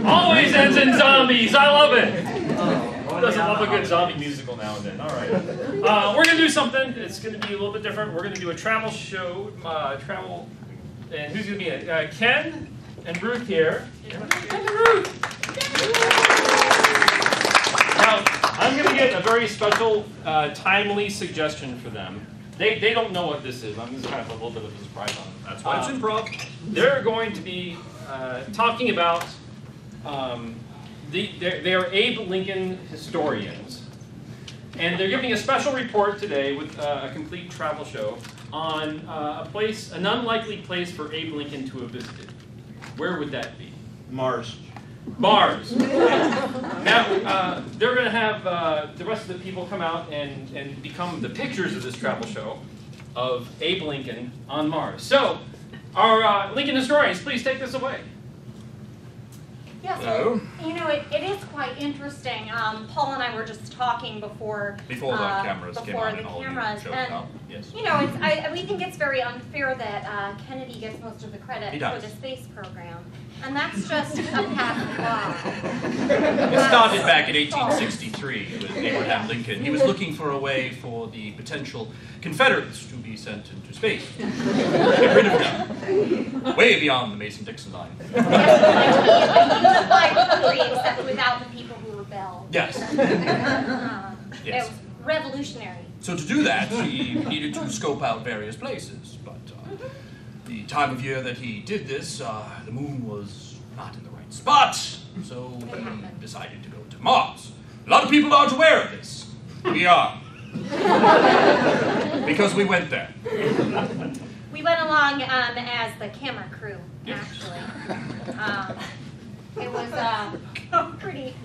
Always ends in zombies. I love it. Who doesn't love a good zombie musical now and then? All right. We're going to do something. It's going to be a little bit different. We're going to do a travel show. And who's going to be it? Ken and Ruth here. Ken and Ruth. Now, I'm going to get a very special, timely suggestion for them. They don't know what this is. I'm just kind of a little bit of a surprise on them. That's why it's improv. They're going to be talking about, they're Abe Lincoln historians. And they're giving a special report today with a complete travel show on an unlikely place for Abe Lincoln to have visited. Where would that be? Mars. Mars. Now, they're going to have the rest of the people come out and become the pictures of this travel show of Abe Lincoln on Mars. So, our Lincoln historians, please take this away. Yes, well, you know, it is quite interesting. Paul and I were just talking before the cameras came on and all showed up. Yes. You know, we think it's very unfair that Kennedy gets most of the credit for the space program, and that's just a patent lie. It started back in 1863 with Abraham Lincoln. He was looking for a way for the potential Confederates to be sent into space. Get rid of them. Way beyond the Mason-Dixon line. Except without the people who rebelled. Yes. It was revolutionary. So to do that, he needed to scope out various places. But the time of year that he did this, the moon was not in the right spot. So he decided to go to Mars. A lot of people aren't aware of this. We are. Because we went there. We went along as the camera crew, actually. It was a pretty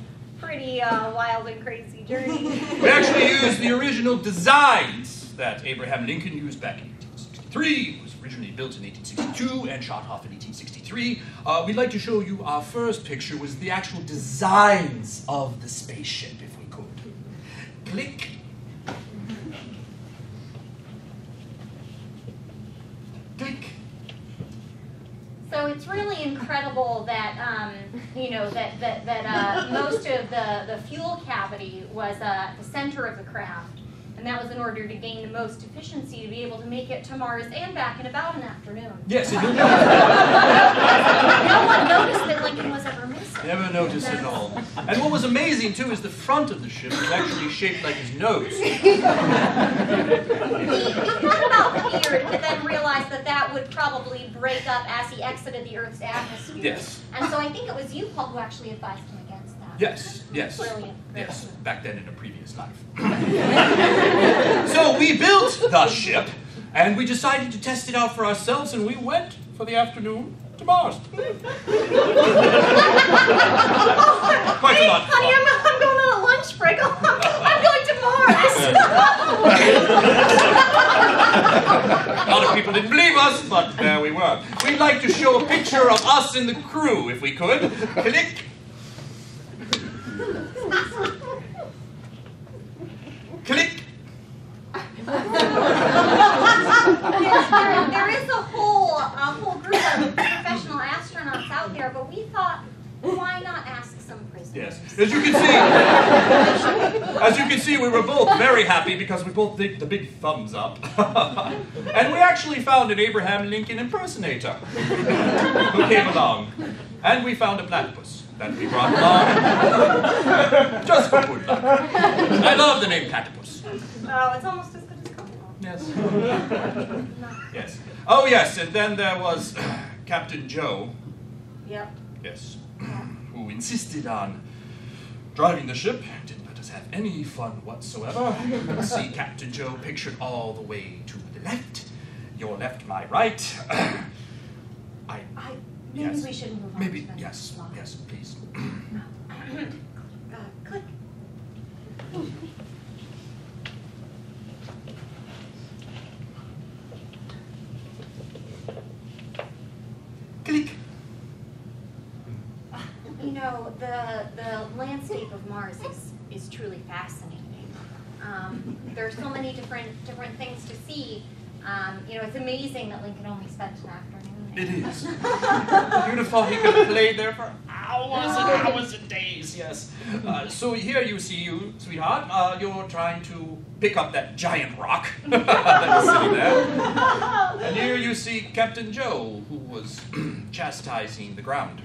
wild and crazy journey. We actually used the original designs that Abraham Lincoln used back in 1863. It was originally built in 1862 and shot off in 1863. We'd like to show you our first picture was the actual designs of the spaceship, if we could. Click. Click. So it's really incredible that you know that most of the fuel cavity was at the center of the craft, and that was in order to gain the most efficiency to be able to make it to Mars and back in about an afternoon. Yes, it did. No one noticed that Lincoln was ever missing. Never noticed at all. And what was amazing too is the front of the ship was actually shaped like his nose. He thought about fear, but then realized that that would probably break up as he exited the Earth's atmosphere. Yes. And so I think it was you, Paul, who actually advised him against that. Yes, yes. Brilliant. Yes, back then in a previous life. So we built the ship, and we decided to test it out for ourselves, and we went for the afternoon to Mars. Quite a lot. Honey, I'm going on a lunch break. I'm going to Mars. A lot of people didn't believe us, but there we were. We'd like to show a picture of us in the crew, if we could. Click. Click. There is a whole group of professional astronauts out there, but we thought, why not ask some prisoners? Yes. As you can see, we were both very happy because we both did the big thumbs up. And we actually found an Abraham Lincoln impersonator who came along. And we found a platypus that we brought along just for good luck. I love the name platypus. Oh, it's almost as good as Coco. Yes. Yes. Oh, yes, and then there was Captain Joe. Yep. Yes. Who insisted on driving the ship, didn't let us have any fun whatsoever. You see Captain Joe pictured all the way to the left. Your left, my right. Maybe yes. we should move on. Maybe, yes, yes, please. Click. Click. You know, the landscape of Mars is truly fascinating. There's so many different things to see. You know, it's amazing that Lincoln only spent an afternoon. It is. You'd have thought he could have played there for hours and hours and days, yes. So here you see you, sweetheart, you're trying to pick up that giant rock that's sitting there. And here you see Captain Joe, who was chastising the ground.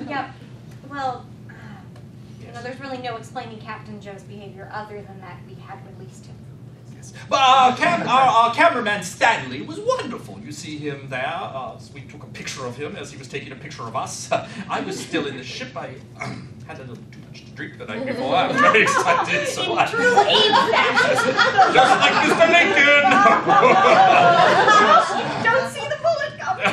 Yep. Well, you know, there's really no explaining Captain Joe's behavior other than that we had released him. Yes. But our cameraman Stanley was wonderful. You see him there. We took a picture of him as he was taking a picture of us. I was still in the ship. I had a little too much to drink the night before. I was very excited. So In true Abe fashion. just like Mr. Lincoln. Don't see the bullet coming.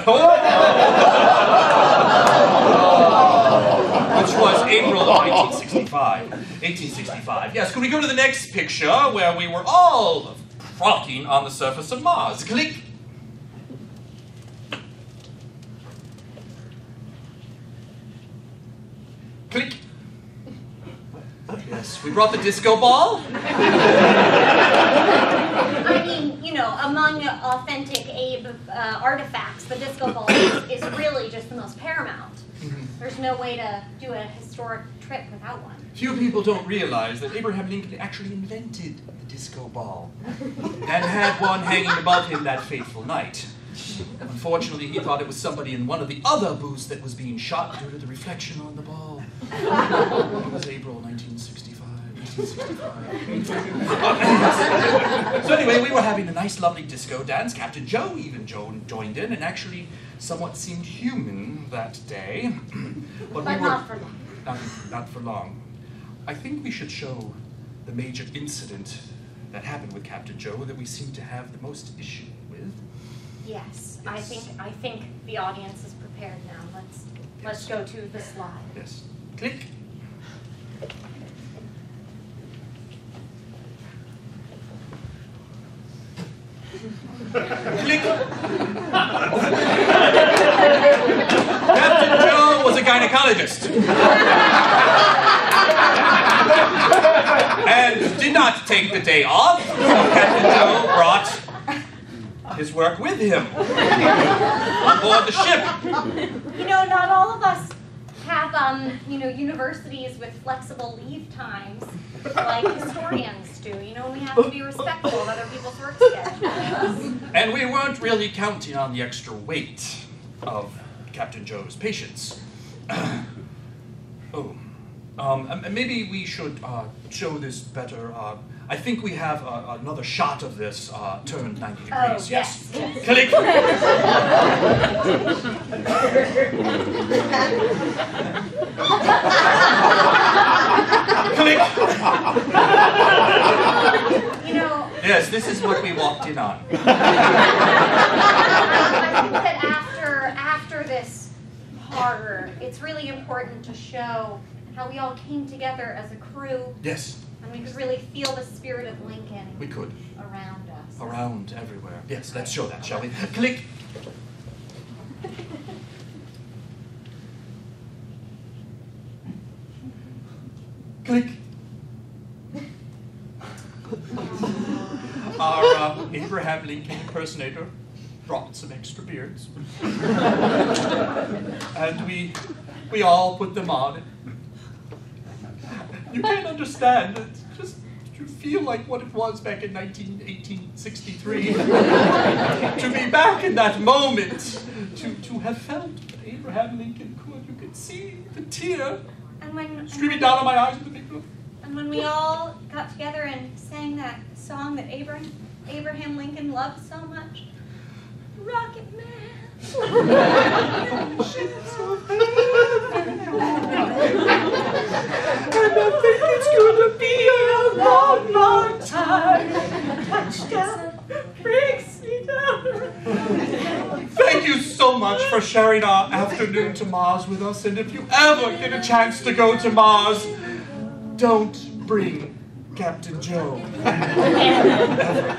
Which was April of 1865. Yes, could we go to the next picture where we were all frolicking on the surface of Mars? Click. Click. Yes, we brought the disco ball. I mean, you know, among authentic Abe artifacts, the disco ball is really just the most paramount. There's no way to do a historic trip without one. Few people don't realize that Abraham Lincoln actually invented the disco ball and had one hanging above him that fateful night. Unfortunately, he thought it was somebody in one of the other booths that was being shot due to the reflection on the ball. It was April 1865. So anyway, we were having a nice, lovely disco dance. Captain Joe even joined in and actually somewhat seemed human that day. But not for long. Not for long. I think we should show the major incident that happened with Captain Joe that we seem to have the most issue with. Yes, Yes. I think the audience is prepared now. Let's go to the slide. Yes. Click. Click. Captain Joe was a gynecologist. And did not take the day off. Captain Joe brought his work with him on board the ship. You know, not all of us have, you know, universities with flexible leave times like historians do. You know, we have to be respectful of other people's work schedules. And we weren't really counting on the extra weight of Captain Joe's patients. Maybe we should show this better. I think we have another shot of this turned 90 degrees. Oh, yes. Click. Click. You know, Yes, this is what we walked in on. I think that after this horror, it's really important to show how we all came together as a crew, Yes, and we could really feel the spirit of Lincoln we could. around us. Around everywhere. Yes, let's show that, shall we? Click. Click. Our Abraham Lincoln impersonator brought some extra beards. And we all put them on. You can't understand. It's just, you feel like what it was back in 1863. To be back in that moment. To have felt what Abraham Lincoln could. You could see the tear streaming down on my eyes with a big look. And when we all got together and sang that song that Abraham Lincoln loved so much, Rocket Man. And I think it's gonna be a long, long time. Touchdown brings me down. Thank you so much for sharing our afternoon to Mars with us. And if you ever get a chance to go to Mars, don't bring Captain Joe. Ever.